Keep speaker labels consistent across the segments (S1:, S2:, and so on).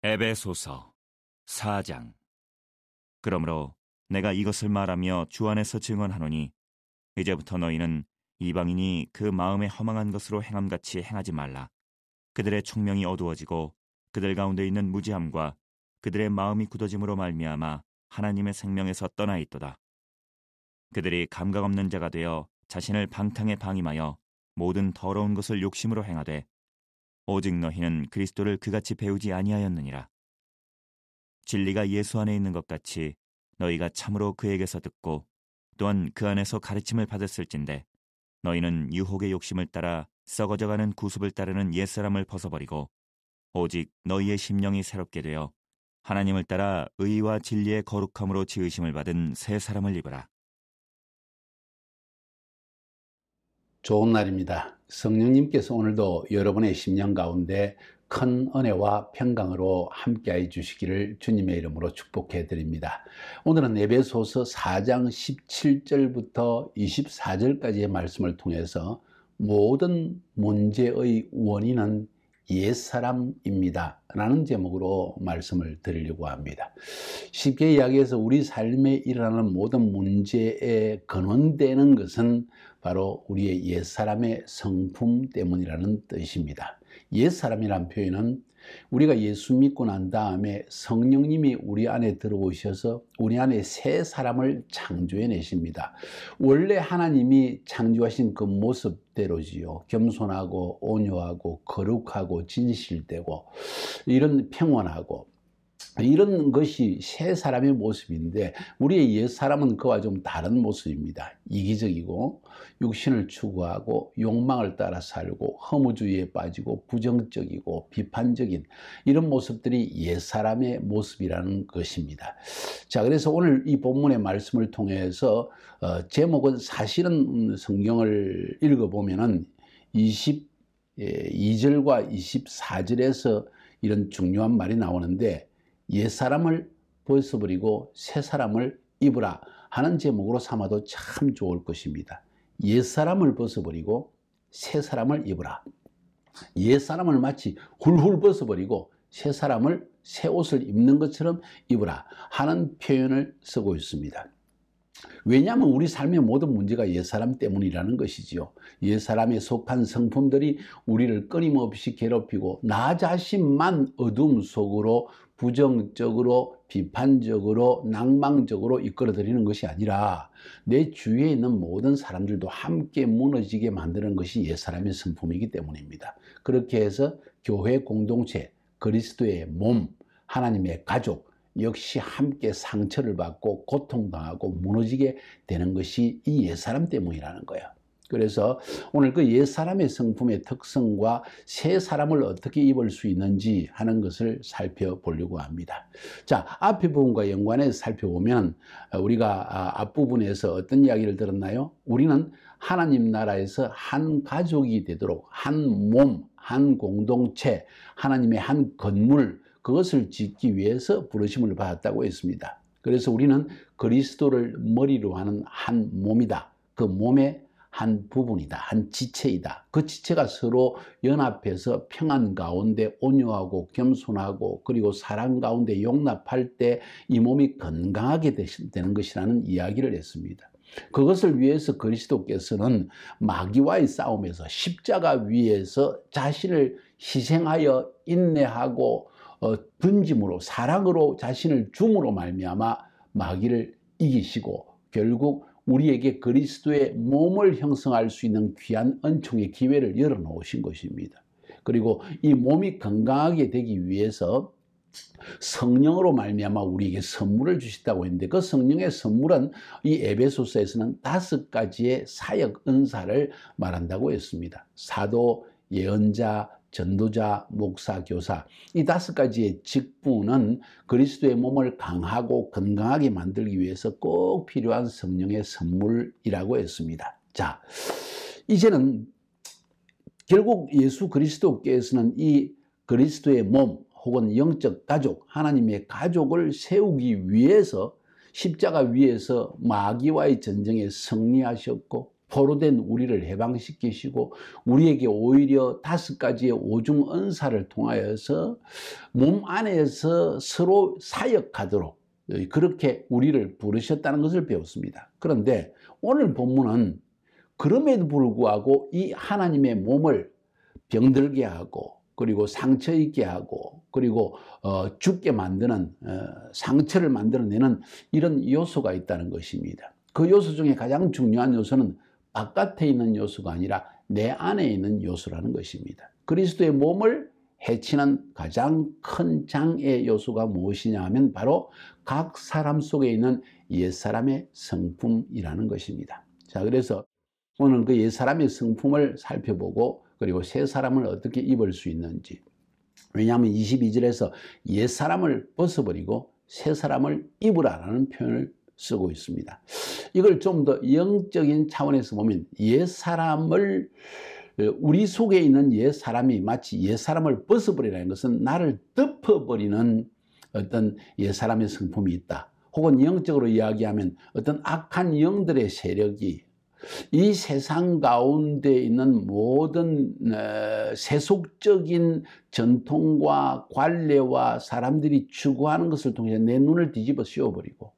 S1: 에베소서 4장. 그러므로 내가 이것을 말하며 주 안에서 증언하노니 이제부터 너희는 이방인이 그 마음에 허망한 것으로 행함같이 행하지 말라. 그들의 총명이 어두워지고 그들 가운데 있는 무지함과 그들의 마음이 굳어짐으로 말미암아 하나님의 생명에서 떠나 있도다. 그들이 감각 없는 자가 되어 자신을 방탕에 방임하여 모든 더러운 것을 욕심으로 행하되 오직 너희는 그리스도를 그같이 배우지 아니하였느니라. 진리가 예수 안에 있는 것 같이 너희가 참으로 그에게서 듣고 또한 그 안에서 가르침을 받았을진데 너희는 유혹의 욕심을 따라 썩어져가는 구습을 따르는 옛사람을 벗어버리고 오직 너희의 심령이 새롭게 되어 하나님을 따라 의와 진리의 거룩함으로 지으심을 받은 새 사람을 입으라.
S2: 좋은 날입니다. 성령님께서 오늘도 여러분의 심령 가운데 큰 은혜와 평강으로 함께해 주시기를 주님의 이름으로 축복해 드립니다. 오늘은 에베소서 4장 17절부터 24절까지의 말씀을 통해서 모든 문제의 원인은 옛사람입니다 라는 제목으로 말씀을 드리려고 합니다. 쉽게 이야기해서 우리 삶에 일어나는 모든 문제에 근원되는 것은 바로 우리의 옛사람의 성품 때문이라는 뜻입니다. 옛사람이란 표현은 우리가 예수 믿고 난 다음에 성령님이 우리 안에 들어오셔서 우리 안에 새 사람을 창조해 내십니다. 원래 하나님이 창조하신 그 모습대로지요. 겸손하고 온유하고 거룩하고 진실되고 이런 평온하고 이런 것이 새 사람의 모습인데 우리의 옛 사람은 그와 좀 다른 모습입니다. 이기적이고 육신을 추구하고 욕망을 따라 살고 허무주의에 빠지고 부정적이고 비판적인 이런 모습들이 옛 사람의 모습이라는 것입니다. 자, 그래서 오늘 이 본문의 말씀을 통해서 제목은 사실은 성경을 읽어보면은 22절과 24절에서 이런 중요한 말이 나오는데 옛사람을 벗어버리고 새사람을 입으라 하는 제목으로 삼아도 참 좋을 것입니다. 옛사람을 벗어버리고 새사람을 입으라. 옛사람을 마치 훌훌 벗어버리고 새사람을 새 옷을 입는 것처럼 입으라 하는 표현을 쓰고 있습니다. 왜냐하면 우리 삶의 모든 문제가 옛사람 때문이라는 것이지요. 옛사람에 속한 성품들이 우리를 끊임없이 괴롭히고 나 자신만 어둠 속으로 부정적으로 비판적으로 낭망적으로 이끌어들이는 것이 아니라 내 주위에 있는 모든 사람들도 함께 무너지게 만드는 것이 옛사람의 성품이기 때문입니다. 그렇게 해서 교회 공동체, 그리스도의 몸, 하나님의 가족 역시 함께 상처를 받고 고통당하고 무너지게 되는 것이 이 옛사람 때문이라는 거예요. 그래서 오늘 그 옛사람의 성품의 특성과 새 사람을 어떻게 입을 수 있는지 하는 것을 살펴보려고 합니다. 자, 앞의 부분과 연관해서 살펴보면 우리가 앞부분에서 어떤 이야기를 들었나요? 우리는 하나님 나라에서 한 가족이 되도록 한 몸, 한 공동체, 하나님의 한 건물 그것을 짓기 위해서 부르심을 받았다고 했습니다. 그래서 우리는 그리스도를 머리로 하는 한 몸이다. 그 몸의 한 부분이다. 한 지체이다. 그 지체가 서로 연합해서 평안 가운데 온유하고 겸손하고 그리고 사랑 가운데 용납할 때 이 몸이 건강하게 되는 것이라는 이야기를 했습니다. 그것을 위해서 그리스도께서는 마귀와의 싸움에서 십자가 위에서 자신을 희생하여 인내하고 던짐으로 사랑으로 자신을 줌으로 말미암아 마귀를 이기시고 결국 우리에게 그리스도의 몸을 형성할 수 있는 귀한 은총의 기회를 열어놓으신 것입니다. 그리고 이 몸이 건강하게 되기 위해서 성령으로 말미암아 우리에게 선물을 주셨다고 했는데 그 성령의 선물은 이 에베소서에서는 5가지의 사역 은사를 말한다고 했습니다. 사도, 예언자, 전도자, 목사, 교사 이 5가지의 직분은 그리스도의 몸을 강하고 건강하게 만들기 위해서 꼭 필요한 성령의 선물이라고 했습니다. 자, 이제는 결국 예수 그리스도께서는 이 그리스도의 몸 혹은 영적 가족, 하나님의 가족을 세우기 위해서 십자가 위에서 마귀와의 전쟁에 승리하셨고 포로된 우리를 해방시키시고 우리에게 오히려 5가지의 오중 은사를 통하여서 몸 안에서 서로 사역하도록 그렇게 우리를 부르셨다는 것을 배웠습니다. 그런데 오늘 본문은 그럼에도 불구하고 이 하나님의 몸을 병들게 하고 그리고 상처 입게 하고 그리고 죽게 만드는 상처를 만들어내는 이런 요소가 있다는 것입니다. 그 요소 중에 가장 중요한 요소는 바깥에 있는 요소가 아니라 내 안에 있는 요소라는 것입니다. 그리스도의 몸을 해치는 가장 큰 장애 요소가 무엇이냐 하면 바로 각 사람 속에 있는 옛사람의 성품이라는 것입니다. 자, 그래서 오늘 그 옛사람의 성품을 살펴보고 그리고 새 사람을 어떻게 입을 수 있는지. 왜냐하면 22절에서 옛사람을 벗어버리고 새 사람을 입으라라는 표현을 쓰고 있습니다. 이걸 좀 더 영적인 차원에서 보면 옛사람을 우리 속에 있는 옛사람이 마치 옛사람을 벗어버리라는 것은 나를 덮어버리는 어떤 옛사람의 성품이 있다. 혹은 영적으로 이야기하면 어떤 악한 영들의 세력이 이 세상 가운데 있는 모든 세속적인 전통과 관례와 사람들이 추구하는 것을 통해 내 눈을 뒤집어 씌워버리고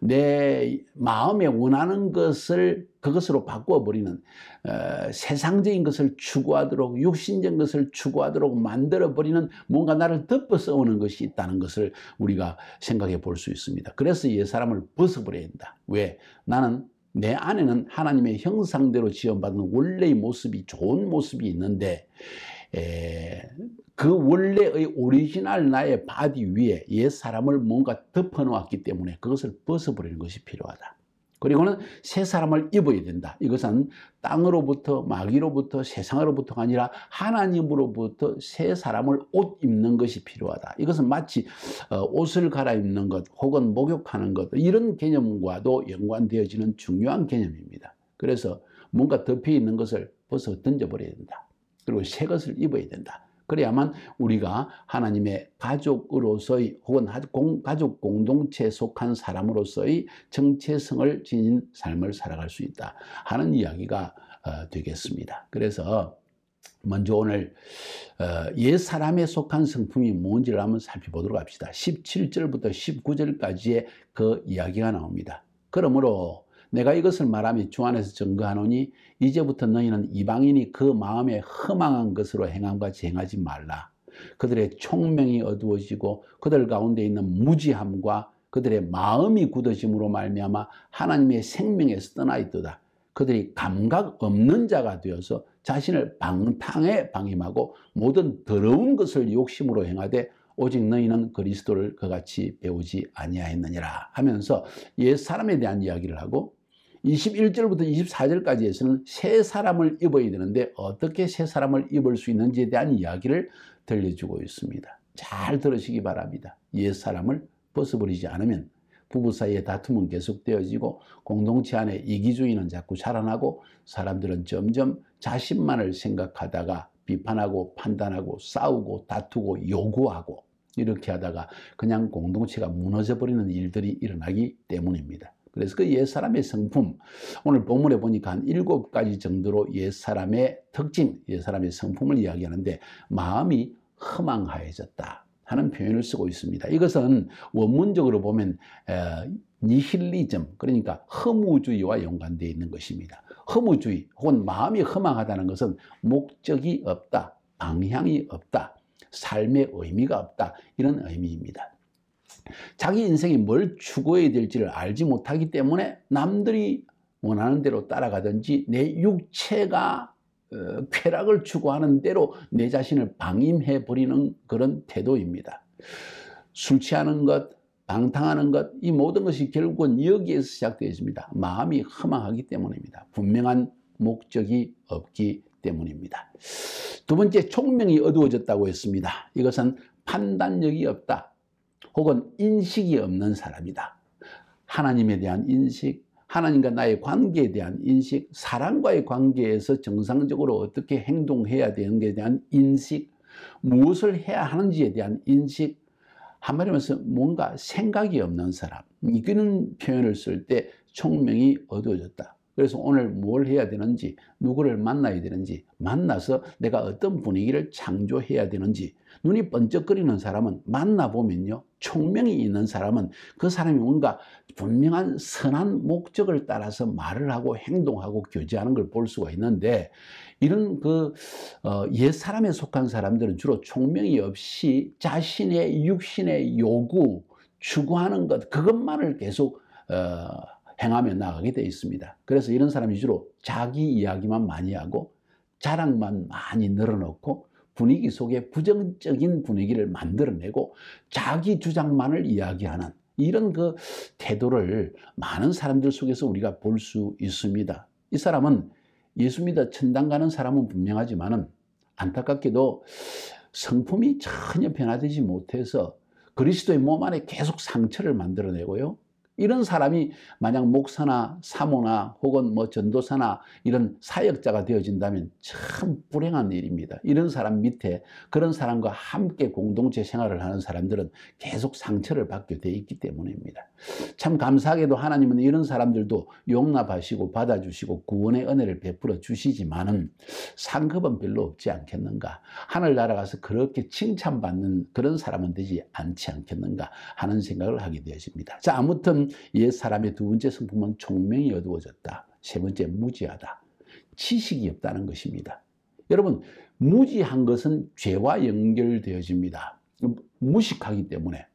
S2: 내 마음에 원하는 것을 그것으로 바꿔버리는 세상적인 것을 추구하도록 육신적인 것을 추구하도록 만들어버리는 뭔가 나를 덮어서 오는 것이 있다는 것을 우리가 생각해 볼 수 있습니다. 그래서 옛사람을 벗어버려야 된다. 왜? 나는 내 안에는 하나님의 형상대로 지원받은 원래의 모습이 좋은 모습이 있는데 그 원래의 오리지널 나의 바디 위에 옛사람을 뭔가 덮어놓았기 때문에 그것을 벗어버리는 것이 필요하다. 그리고는 새 사람을 입어야 된다. 이것은 땅으로부터 마귀로부터 세상으로부터가 아니라 하나님으로부터 새 사람을 옷 입는 것이 필요하다. 이것은 마치 옷을 갈아입는 것 혹은 목욕하는 것 이런 개념과도 연관되어지는 중요한 개념입니다. 그래서 뭔가 덮여 있는 것을 벗어 던져버려야 된다. 그리고 새 것을 입어야 된다. 그래야만 우리가 하나님의 가족으로서의 혹은 가족 공동체에 속한 사람으로서의 정체성을 지닌 삶을 살아갈 수 있다 하는 이야기가 되겠습니다. 그래서 먼저 오늘 옛사람에 속한 성품이 뭔지를 한번 살펴보도록 합시다. 17절부터 19절까지의 그 이야기가 나옵니다. 그러므로 내가 이것을 말하며 주 안에서 증거하노니 이제부터 너희는 이방인이 그 마음에 허망한 것으로 행함같이 행하지 말라. 그들의 총명이 어두워지고 그들 가운데 있는 무지함과 그들의 마음이 굳어짐으로 말미암아 하나님의 생명에서 떠나 있도다. 그들이 감각 없는 자가 되어서 자신을 방탕에 방임하고 모든 더러운 것을 욕심으로 행하되 오직 너희는 그리스도를 그같이 배우지 아니하였느니라 하면서 옛사람에 대한 이야기를 하고 21절부터 24절까지에서는 새 사람을 입어야 되는데 어떻게 새 사람을 입을 수 있는지에 대한 이야기를 들려주고 있습니다. 잘 들으시기 바랍니다. 옛 사람을 벗어버리지 않으면 부부 사이의 다툼은 계속되어지고 공동체 안에 이기주의는 자꾸 자라나고 사람들은 점점 자신만을 생각하다가 비판하고 판단하고 싸우고 다투고 요구하고 이렇게 하다가 그냥 공동체가 무너져버리는 일들이 일어나기 때문입니다. 그래서 그 옛사람의 성품, 오늘 본문에 보니까 한 7가지 정도로 옛사람의 특징, 옛사람의 성품을 이야기하는데 마음이 허망하여졌다 하는 표현을 쓰고 있습니다. 이것은 원문적으로 보면 니힐리즘, 그러니까 허무주의와 연관되어 있는 것입니다. 허무주의 혹은 마음이 허망하다는 것은 목적이 없다, 방향이 없다, 삶의 의미가 없다 이런 의미입니다. 자기 인생이 뭘 추구해야 될지를 알지 못하기 때문에 남들이 원하는 대로 따라가든지 내 육체가 쾌락을 추구하는 대로 내 자신을 방임해버리는 그런 태도입니다. 술 취하는 것, 방탕하는 것, 이 모든 것이 결국은 여기에서 시작되어 있습니다. 마음이 허망하기 때문입니다. 분명한 목적이 없기 때문입니다. 두 번째, 총명이 어두워졌다고 했습니다. 이것은 판단력이 없다. 혹은 인식이 없는 사람이다. 하나님에 대한 인식, 하나님과 나의 관계에 대한 인식, 사람과의 관계에서 정상적으로 어떻게 행동해야 되는 것에 대한 인식, 무엇을 해야 하는지에 대한 인식, 한마디로 해서 뭔가 생각이 없는 사람, 이런 표현을 쓸 때 총명이 어두워졌다. 그래서 오늘 뭘 해야 되는지, 누구를 만나야 되는지, 만나서 내가 어떤 분위기를 창조해야 되는지, 눈이 번쩍거리는 사람은 만나보면요, 총명이 있는 사람은 그 사람이 뭔가 분명한 선한 목적을 따라서 말을 하고 행동하고 교제하는 걸 볼 수가 있는데, 이런 옛사람에 속한 사람들은 주로 총명이 없이 자신의 육신의 요구, 추구하는 것, 그것만을 계속 행하며 나가게 되어 있습니다. 그래서 이런 사람이 주로 자기 이야기만 많이 하고 자랑만 많이 늘어놓고 분위기 속에 부정적인 분위기를 만들어내고 자기 주장만을 이야기하는 이런 태도를 많은 사람들 속에서 우리가 볼 수 있습니다. 이 사람은 예수 믿어 천당 가는 사람은 분명하지만은 안타깝게도 성품이 전혀 변화되지 못해서 그리스도의 몸 안에 계속 상처를 만들어내고요. 이런 사람이 만약 목사나 사모나 혹은 전도사나 이런 사역자가 되어진다면 참 불행한 일입니다. 이런 사람 밑에 그런 사람과 함께 공동체 생활을 하는 사람들은 계속 상처를 받게 돼 있기 때문입니다. 참 감사하게도 하나님은 이런 사람들도 용납하시고 받아주시고 구원의 은혜를 베풀어 주시지만은 상급은 별로 없지 않겠는가. 하늘나라 가서 그렇게 칭찬받는 그런 사람은 되지 않지 않겠는가 하는 생각을 하게 되어집니다. 자, 아무튼 옛사람의 두 번째 성품은 총명이 어두워졌다. 세 번째, 무지하다. 지식이 없다는 것입니다. 여러분, 무지한 것은 죄와 연결되어집니다. 무식하기 때문에,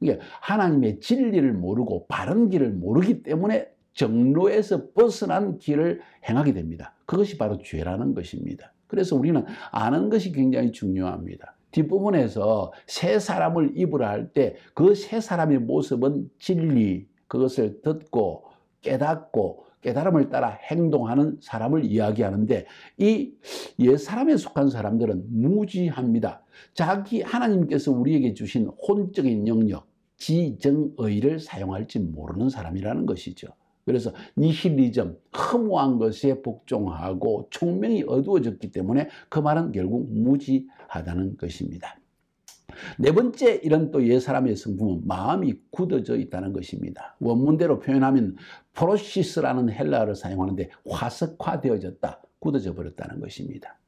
S2: 하나님의 진리를 모르고 바른 길을 모르기 때문에 정로에서 벗어난 길을 행하게 됩니다. 그것이 바로 죄라는 것입니다. 그래서 우리는 아는 것이 굉장히 중요합니다. 뒷부분에서 새 사람을 입으라 할 때 그 새 사람의 모습은 진리, 그것을 듣고 깨닫고 깨달음을 따라 행동하는 사람을 이야기하는데, 이 옛사람에 속한 사람들은 무지합니다. 자기 하나님께서 우리에게 주신 혼적인 영역, 지정의를 사용할지 모르는 사람이라는 것이죠. 그래서 니힐리즘, 허무한 것에 복종하고 총명이 어두워졌기 때문에 그 말은 결국 무지하다는 것입니다. 네 번째, 이런 또 옛사람의 성품은 마음이 굳어져 있다는 것입니다. 원문대로 표현하면 프로시스라는 헬라어를 사용하는데 화석화되어졌다, 굳어져 버렸다는 것입니다.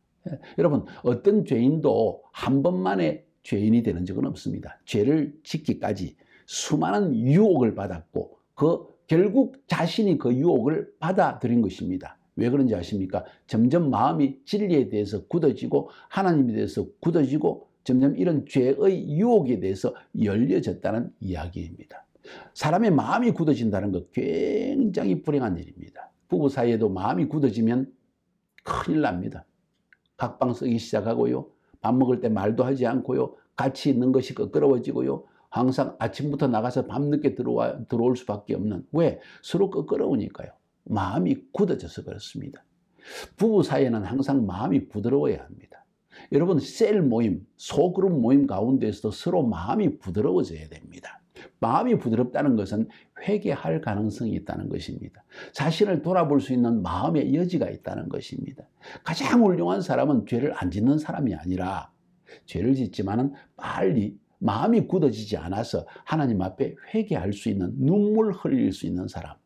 S2: 여러분, 어떤 죄인도 한 번만에 죄인이 되는 적은 없습니다. 죄를 짓기까지 수많은 유혹을 받았고 결국 자신이 그 유혹을 받아들인 것입니다. 왜 그런지 아십니까? 점점 마음이 진리에 대해서 굳어지고 하나님에 대해서 굳어지고 점점 이런 죄의 유혹에 대해서 열려졌다는 이야기입니다. 사람의 마음이 굳어진다는 것 굉장히 불행한 일입니다. 부부 사이에도 마음이 굳어지면 큰일 납니다. 각방 쓰기 시작하고요. 밥 먹을 때 말도 하지 않고요. 같이 있는 것이 껄끄러워지고요. 항상 아침부터 나가서 밤늦게 들어올 수밖에 없는. 왜? 서로 껄끄러우니까요. 마음이 굳어져서 그렇습니다. 부부 사이에는 항상 마음이 부드러워야 합니다. 여러분, 셀 모임, 소그룹 모임 가운데서도 서로 마음이 부드러워져야 됩니다. 마음이 부드럽다는 것은 회개할 가능성이 있다는 것입니다. 자신을 돌아볼 수 있는 마음의 여지가 있다는 것입니다. 가장 훌륭한 사람은 죄를 안 짓는 사람이 아니라 죄를 짓지만은 빨리 마음이 굳어지지 않아서 하나님 앞에 회개할 수 있는, 눈물 흘릴 수 있는 사람.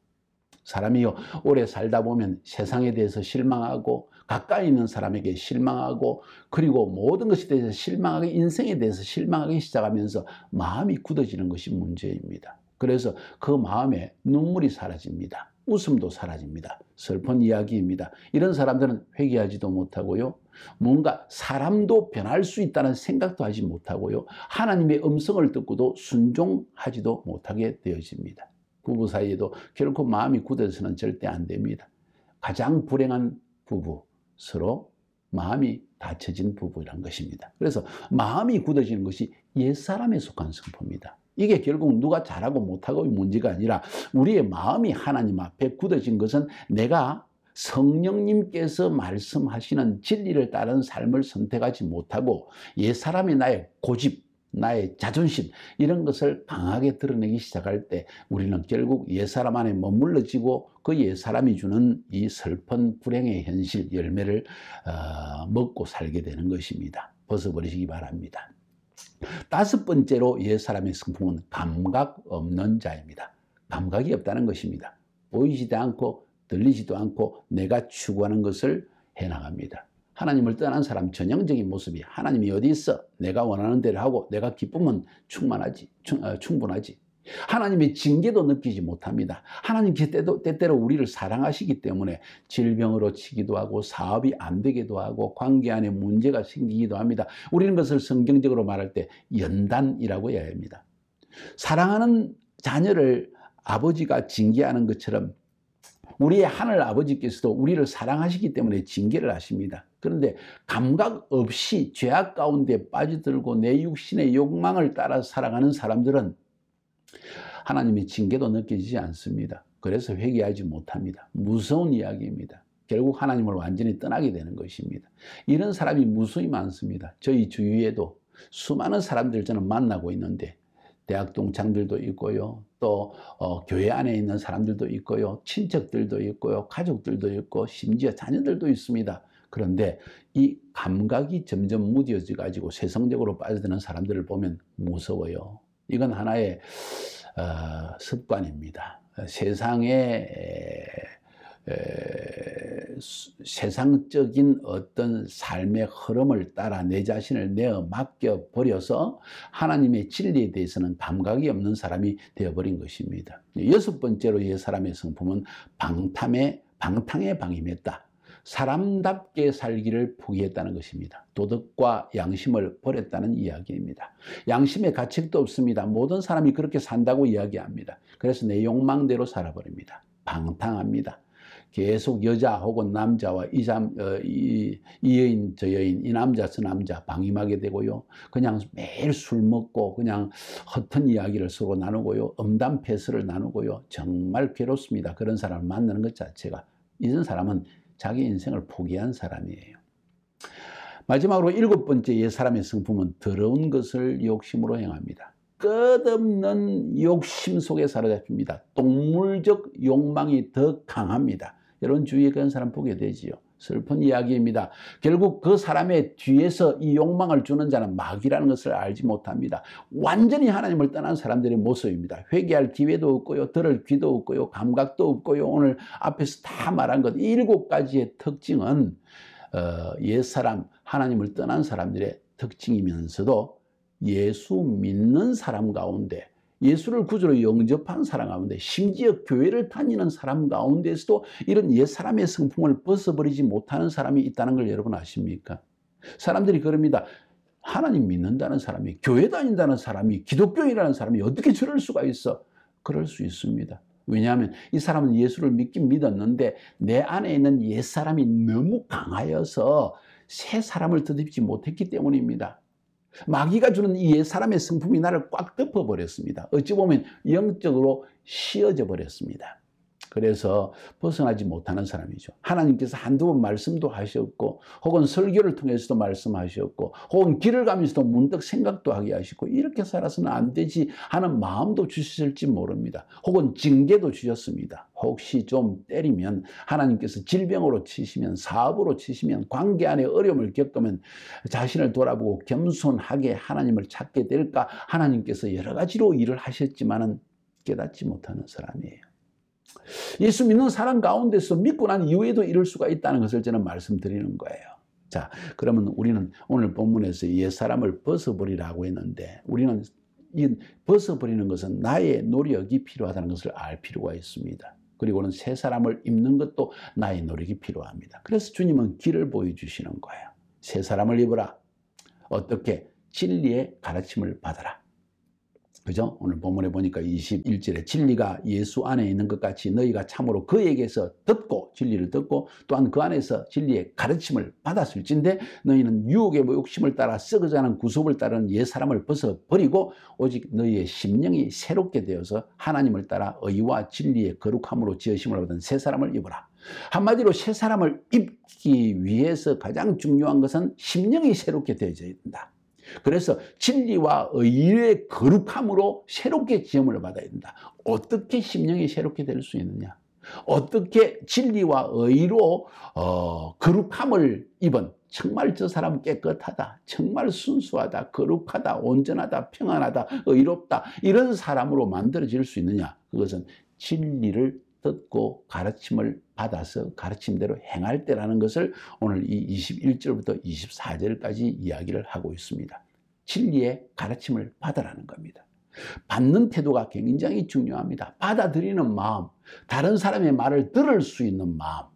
S2: 사람이요, 오래 살다 보면 세상에 대해서 실망하고 가까이 있는 사람에게 실망하고 그리고 모든 것에 대해서 실망하기, 인생에 대해서 실망하기 시작하면서 마음이 굳어지는 것이 문제입니다. 그래서 그 마음에 눈물이 사라집니다. 웃음도 사라집니다. 슬픈 이야기입니다. 이런 사람들은 회개하지도 못하고요. 뭔가 사람도 변할 수 있다는 생각도 하지 못하고요. 하나님의 음성을 듣고도 순종하지도 못하게 되어집니다. 부부 사이에도 결코 마음이 굳어서는 절대 안 됩니다. 가장 불행한 부부, 서로 마음이 닫혀진 부부라는 것입니다. 그래서 마음이 굳어지는 것이 옛사람에 속한 성품입니다. 이게 결국 누가 잘하고 못하고의 문제가 아니라 우리의 마음이 하나님 앞에 굳어진 것은 내가 성령님께서 말씀하시는 진리를 따르는 삶을 선택하지 못하고 옛사람의 나의 고집, 나의 자존심, 이런 것을 강하게 드러내기 시작할 때 우리는 결국 옛사람 안에 머물러지고 그 옛사람이 주는 이 슬픈 불행의 현실 열매를 먹고 살게 되는 것입니다. 벗어버리시기 바랍니다. 다섯 번째로 옛사람의 성품은 감각 없는 자입니다. 감각이 없다는 것입니다. 보이지도 않고 들리지도 않고 내가 추구하는 것을 해나갑니다. 하나님을 떠난 사람 전형적인 모습이 하나님이 어디 있어? 내가 원하는 대로 하고 내가 기쁘면 충분하지. 하나님의 징계도 느끼지 못합니다. 하나님 때때로 우리를 사랑하시기 때문에 질병으로 치기도 하고 사업이 안 되기도 하고 관계 안에 문제가 생기기도 합니다. 우리는 그것을 성경적으로 말할 때 연단이라고 해야 합니다. 사랑하는 자녀를 아버지가 징계하는 것처럼 우리의 하늘 아버지께서도 우리를 사랑하시기 때문에 징계를 하십니다. 그런데 감각 없이 죄악 가운데 빠져들고 내 육신의 욕망을 따라 살아가는 사람들은 하나님의 징계도 느껴지지 않습니다. 그래서 회개하지 못합니다. 무서운 이야기입니다. 결국 하나님을 완전히 떠나게 되는 것입니다. 이런 사람이 무수히 많습니다. 저희 주위에도 수많은 사람들 저는 만나고 있는데 대학 동창들도 있고요. 또 교회 안에 있는 사람들도 있고요. 친척들도 있고요. 가족들도 있고 심지어 자녀들도 있습니다. 그런데 이 감각이 점점 무뎌져 가지고 세상적으로 빠져드는 사람들을 보면 무서워요. 이건 하나의 습관입니다. 세상적인 어떤 삶의 흐름을 따라 내 자신을 내어 맡겨 버려서 하나님의 진리에 대해서는 감각이 없는 사람이 되어버린 것입니다. 여섯 번째로 이 사람의 성품은 방탕에 방임했다. 사람답게 살기를 포기했다는 것입니다. 도덕과 양심을 버렸다는 이야기입니다. 양심의 가책도 없습니다. 모든 사람이 그렇게 산다고 이야기합니다. 그래서 내 욕망대로 살아버립니다. 방탕합니다. 계속 여자 혹은 남자와 이 여인 저 여인, 이 남자 저 남자 방임하게 되고요. 그냥 매일 술 먹고 그냥 헛된 이야기를 서로 나누고요. 음담패설을 나누고요. 정말 괴롭습니다. 그런 사람을 만나는 것 자체가. 이런 사람은 자기 인생을 포기한 사람이에요. 마지막으로 일곱 번째 옛사람의 성품은 더러운 것을 욕심으로 행합니다. 끝없는 욕심 속에 사로잡힙니다. 동물적 욕망이 더 강합니다. 여러분 주위에 그런 사람 보게 되지요. 슬픈 이야기입니다. 결국 그 사람의 뒤에서 이 욕망을 주는 자는 마귀라는 것을 알지 못합니다. 완전히 하나님을 떠난 사람들의 모습입니다. 회개할 기회도 없고요. 들을 귀도 없고요. 감각도 없고요. 오늘 앞에서 다 말한 것 일곱 가지의 특징은 옛사람, 하나님을 떠난 사람들의 특징이면서도 예수 믿는 사람 가운데 예수를 구주로 영접한 사람 가운데 심지어 교회를 다니는 사람 가운데서도 이런 옛사람의 성품을 벗어버리지 못하는 사람이 있다는 걸 여러분 아십니까? 사람들이 그럽니다. 하나님 믿는다는 사람이 교회 다닌다는 사람이 기독교인이라는 사람이 어떻게 저럴 수가 있어? 그럴 수 있습니다. 왜냐하면 이 사람은 예수를 믿긴 믿었는데 내 안에 있는 옛사람이 너무 강하여서 새 사람을 덧입지 못했기 때문입니다. 마귀가 주는 이 옛사람의 성품이 나를 꽉 덮어버렸습니다. 어찌 보면 영적으로 씌어져 버렸습니다. 그래서 벗어나지 못하는 사람이죠. 하나님께서 한두 번 말씀도 하셨고 혹은 설교를 통해서도 말씀하셨고 혹은 길을 가면서도 문득 생각도 하게 하시고 이렇게 살아서는 안 되지 하는 마음도 주셨을지 모릅니다. 혹은 징계도 주셨습니다. 혹시 좀 때리면 하나님께서 질병으로 치시면 사업으로 치시면 관계 안에 어려움을 겪으면 자신을 돌아보고 겸손하게 하나님을 찾게 될까 하나님께서 여러 가지로 일을 하셨지만은 깨닫지 못하는 사람이에요. 예수 믿는 사람 가운데서 믿고 난 이후에도 이럴 수가 있다는 것을 저는 말씀드리는 거예요. 자, 그러면 우리는 오늘 본문에서 옛사람을 벗어버리라고 했는데 우리는 이 벗어버리는 것은 나의 노력이 필요하다는 것을 알 필요가 있습니다. 그리고는 새 사람을 입는 것도 나의 노력이 필요합니다. 그래서 주님은 길을 보여주시는 거예요. 새 사람을 입어라. 어떻게? 진리의 가르침을 받아라. 그죠? 오늘 본문에 보니까 21절에 진리가 예수 안에 있는 것 같이 너희가 참으로 그에게서 듣고 진리를 듣고 또한 그 안에서 진리의 가르침을 받았을진데 너희는 유혹의 욕심을 따라 썩어가는 구속을 따르는 옛사람을 벗어버리고 오직 너희의 심령이 새롭게 되어서 하나님을 따라 의와 진리의 거룩함으로 지으심을 받은 새 사람을 입어라. 한마디로 새 사람을 입기 위해서 가장 중요한 것은 심령이 새롭게 되어져야 된다. 그래서 진리와 의의 거룩함으로 새롭게 지음을 받아야 된다. 어떻게 심령이 새롭게 될 수 있느냐? 어떻게 진리와 의로 거룩함을 입은 정말 저 사람 깨끗하다, 정말 순수하다, 거룩하다, 온전하다, 평안하다, 의롭다 이런 사람으로 만들어질 수 있느냐? 그것은 진리를 듣고 가르침을 받아서 가르침대로 행할 때라는 것을 오늘 이 21절부터 24절까지 이야기를 하고 있습니다. 진리의 가르침을 받으라는 겁니다. 받는 태도가 굉장히 중요합니다. 받아들이는 마음, 다른 사람의 말을 들을 수 있는 마음,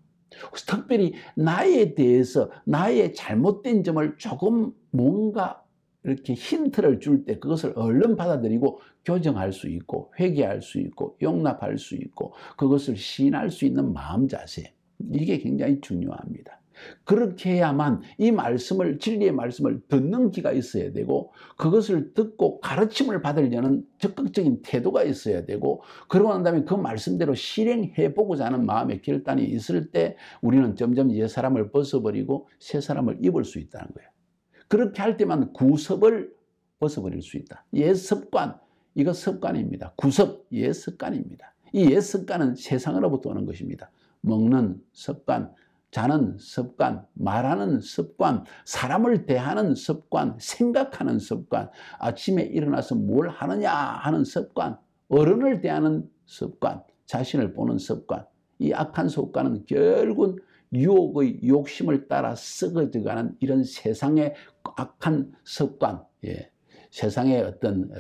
S2: 특별히 나에 대해서 나의 잘못된 점을 조금 뭔가 이렇게 힌트를 줄 때 그것을 얼른 받아들이고 교정할 수 있고 회개할 수 있고 용납할 수 있고 그것을 시인할 수 있는 마음 자세, 이게 굉장히 중요합니다. 그렇게 해야만 이 말씀을, 진리의 말씀을 듣는 귀가 있어야 되고 그것을 듣고 가르침을 받으려는 적극적인 태도가 있어야 되고 그러고 난 다음에 그 말씀대로 실행해 보고자 하는 마음의 결단이 있을 때 우리는 점점 옛 사람을 벗어버리고 새 사람을 입을 수 있다는 거예요. 그렇게 할 때만 구습을 벗어버릴 수 있다. 옛 습관, 이거 습관입니다. 구습, 옛 습관입니다. 이 옛 습관은 세상으로부터 오는 것입니다. 먹는 습관, 자는 습관, 말하는 습관, 사람을 대하는 습관, 생각하는 습관, 아침에 일어나서 뭘 하느냐 하는 습관, 어른을 대하는 습관, 자신을 보는 습관, 이 악한 습관은 결국 유혹의 욕심을 따라 썩어져가는 이런 세상의 악한 습관, 세상의 어떤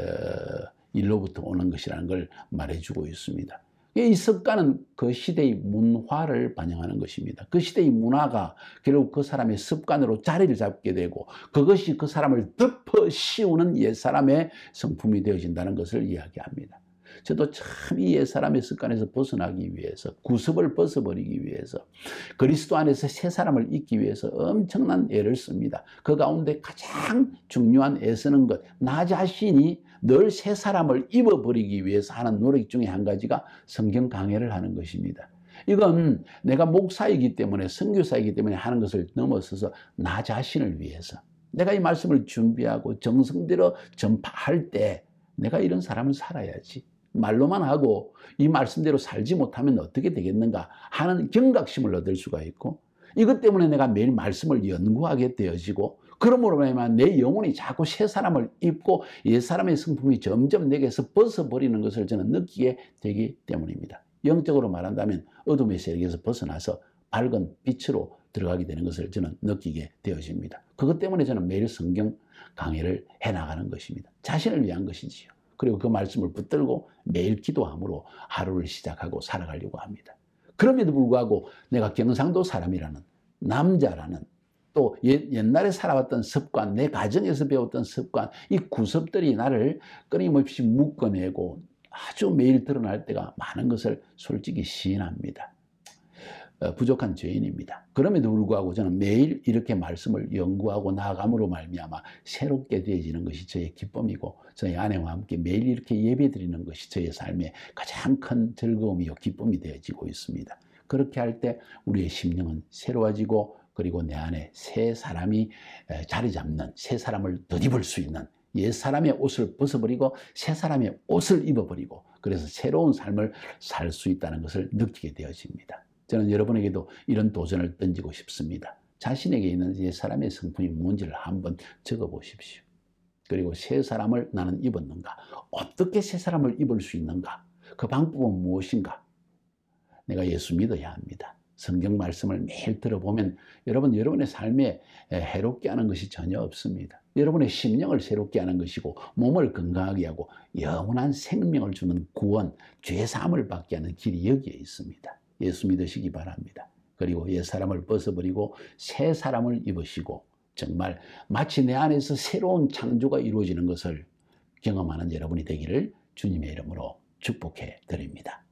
S2: 일로부터 오는 것이라는 걸 말해주고 있습니다. 이 습관은 그 시대의 문화를 반영하는 것입니다. 그 시대의 문화가 결국 그 사람의 습관으로 자리를 잡게 되고 그것이 그 사람을 덮어 씌우는 옛사람의 성품이 되어진다는 것을 이야기합니다. 저도 참 이 옛사람의 습관에서 벗어나기 위해서, 구습을 벗어버리기 위해서, 그리스도 안에서 새 사람을 잊기 위해서 엄청난 애를 씁니다. 그 가운데 가장 중요한 애쓰는 것, 나 자신이 늘 새 사람을 입어버리기 위해서 하는 노력 중에 한 가지가 성경 강해를 하는 것입니다. 이건 내가 목사이기 때문에, 선교사이기 때문에 하는 것을 넘어서서 나 자신을 위해서, 내가 이 말씀을 준비하고 정성대로 전파할 때 내가 이런 사람을 살아야지, 말로만 하고 이 말씀대로 살지 못하면 어떻게 되겠는가 하는 경각심을 얻을 수가 있고, 이것 때문에 내가 매일 말씀을 연구하게 되어지고, 그러므로 말하면 내 영혼이 자꾸 새 사람을 입고 옛 사람의 성품이 점점 내게서 벗어버리는 것을 저는 느끼게 되기 때문입니다. 영적으로 말한다면 어둠의 세력에서 벗어나서 밝은 빛으로 들어가게 되는 것을 저는 느끼게 되어집니다. 그것 때문에 저는 매일 성경 강해를 해나가는 것입니다. 자신을 위한 것이지요. 그리고 그 말씀을 붙들고 매일 기도함으로 하루를 시작하고 살아가려고 합니다. 그럼에도 불구하고 내가 경상도 사람이라는, 남자라는, 또 옛날에 살아왔던 습관, 내 가정에서 배웠던 습관, 이 구습들이 나를 끊임없이 묶어내고 아주 매일 드러날 때가 많은 것을 솔직히 시인합니다. 부족한 죄인입니다. 그럼에도 불구하고 저는 매일 이렇게 말씀을 연구하고 나아감으로 말미암아 새롭게 되어지는 것이 저의 기쁨이고, 저희 아내와 함께 매일 이렇게 예배드리는 것이 저의 삶의 가장 큰 즐거움이요 기쁨이 되어지고 있습니다. 그렇게 할 때 우리의 심령은 새로워지고, 그리고 내 안에 새 사람이 자리 잡는, 새 사람을 덧입을 수 있는, 옛 사람의 옷을 벗어버리고 새 사람의 옷을 입어버리고, 그래서 새로운 삶을 살 수 있다는 것을 느끼게 되어집니다. 저는 여러분에게도 이런 도전을 던지고 싶습니다. 자신에게 있는 옛 사람의 성품이 뭔지를 한번 적어보십시오. 그리고 새 사람을 나는 입었는가? 어떻게 새 사람을 입을 수 있는가? 그 방법은 무엇인가? 내가 예수 믿어야 합니다. 성경 말씀을 매일 들어보면 여러분의 삶에 해롭게 하는 것이 전혀 없습니다. 여러분의 심령을 새롭게 하는 것이고, 몸을 건강하게 하고 영원한 생명을 주는 구원, 죄사함을 받게 하는 길이 여기에 있습니다. 예수 믿으시기 바랍니다. 그리고 옛 사람을 벗어버리고 새 사람을 입으시고, 정말 마치 내 안에서 새로운 창조가 이루어지는 것을 경험하는 여러분이 되기를 주님의 이름으로 축복해 드립니다.